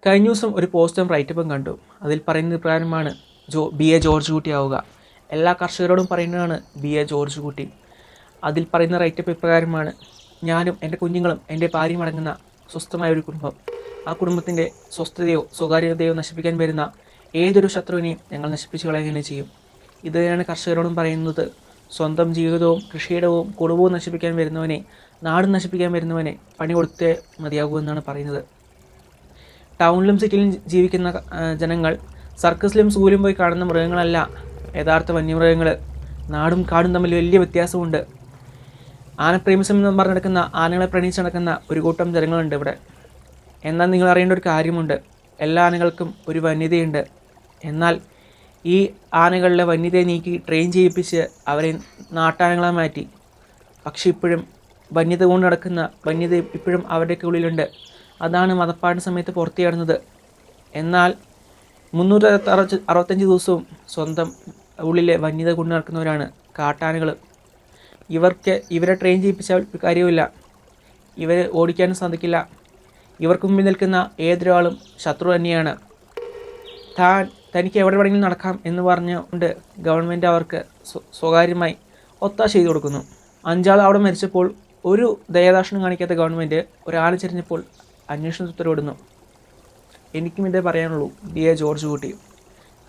കഴിഞ്ഞ ദിവസം ഒരു പോസ്റ്റും റൈറ്റപ്പും കണ്ടു. അതിൽ പറയുന്നത് പ്രകാരമാണ് BA ജോർജ് കുട്ടി ആവുക. എല്ലാ കർഷകരോടും പറയുന്നതാണ് BA ജോർജ് കുട്ടി. അതിൽ പറയുന്ന റൈറ്റപ്പ് ഇപ്രകാരമാണ്: ഞാനും എൻ്റെ കുഞ്ഞുങ്ങളും എൻ്റെ ഭാര്യയും അടങ്ങുന്ന സ്വസ്ഥമായ ഒരു കുടുംബം. ആ കുടുംബത്തിൻ്റെ സ്വസ്ഥതയോ സ്വകാര്യതയോ നശിപ്പിക്കാൻ വരുന്ന ഏതൊരു ശത്രുവിനെയും ഞങ്ങൾ നശിപ്പിച്ചു കളയുകയും ചെയ്യും. ഇത് തന്നെയാണ് കർഷകരോടും പറയുന്നത്. സ്വന്തം ജീവിതവും കൃഷിയിടവും കുടുംബവും നശിപ്പിക്കാൻ വരുന്നവനെ, നാടും നശിപ്പിക്കാൻ വരുന്നവനെ പണി കൊടുത്തേ മതിയാകൂ എന്നാണ് പറയുന്നത്. ടൗണിലും സിറ്റിയിലും ജീവിക്കുന്ന ജനങ്ങൾ സർക്കസിലും സൂവിലും പോയി കാണുന്ന മൃഗങ്ങളല്ല യഥാർത്ഥ വന്യമൃഗങ്ങൾ. നാടും കാടും തമ്മിൽ വലിയ വ്യത്യാസമുണ്ട്. ആനപ്രേമിസം എന്ന് പറഞ്ഞ് നടക്കുന്ന, ആനകളെ പ്രണയിച്ച് നടക്കുന്ന ഒരു കൂട്ടം ജനങ്ങളുണ്ട് ഇവിടെ. എന്നാൽ നിങ്ങൾ അറിയേണ്ട ഒരു കാര്യമുണ്ട്: എല്ലാ ആനകൾക്കും ഒരു വന്യതയുണ്ട്. എന്നാൽ ഈ ആനകളിലെ വന്യതയെ നീക്കി ട്രെയിൻ ചെയ്യിപ്പിച്ച് അവരെ നാട്ടാനകളായി മാറ്റി. പക്ഷെ ഇപ്പോഴും വന്യത കൊണ്ട് നടക്കുന്ന വന്യത ഇപ്പോഴും അവരുടെയൊക്കെ ഉള്ളിലുണ്ട്. അതാണ് മതപ്പാടിന് സമയത്ത് പുറത്തു ചാടുന്നത്. എന്നാൽ 365 ദിവസവും സ്വന്തം ഉള്ളിലെ വന്യത കൊണ്ട് നടക്കുന്നവരാണ് കാട്ടാനകൾ. ഇവരെ ട്രെയിൻ ചെയ്യിപ്പിച്ചാൽ കാര്യമില്ല. ഇവരെ ഓടിക്കാനും സാധിക്കില്ല. ഇവർക്ക് മുമ്പിൽ നിൽക്കുന്ന ഏതൊരാളും ശത്രു തന്നെയാണ്. തനിക്ക് എവിടെ വേണമെങ്കിലും നടക്കാം എന്ന് പറഞ്ഞുകൊണ്ട് ഗവൺമെൻറ് അവർക്ക് സ്വകാര്യമായി ഒത്താശ ചെയ്തു കൊടുക്കുന്നു. 5 ആൾ അവിടെ മരിച്ചപ്പോൾ ഒരു ദയാദാക്ഷിണ്യം കാണിക്കാത്ത ഗവൺമെൻറ് ഒരാൾ ചെരിഞ്ഞപ്പോൾ അന്വേഷണത്തിന് ഉത്തരവിടുന്നു. എനിക്കും ഇതേ പറയാനുള്ളൂ. BA ജോർജ് കുട്ടി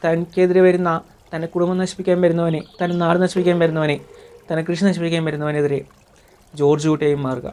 തനിക്കെതിരെ വരുന്ന, തൻ്റെ കുടുംബം നശിപ്പിക്കാൻ വരുന്നവനെ, തൻ്റെ നാട് നശിപ്പിക്കാൻ വരുന്നവനെ, തൻ്റെ കൃഷി നശിപ്പിക്കാൻ വരുന്നവനെതിരെ ജോർജ് കുട്ടിയായി മാറുക.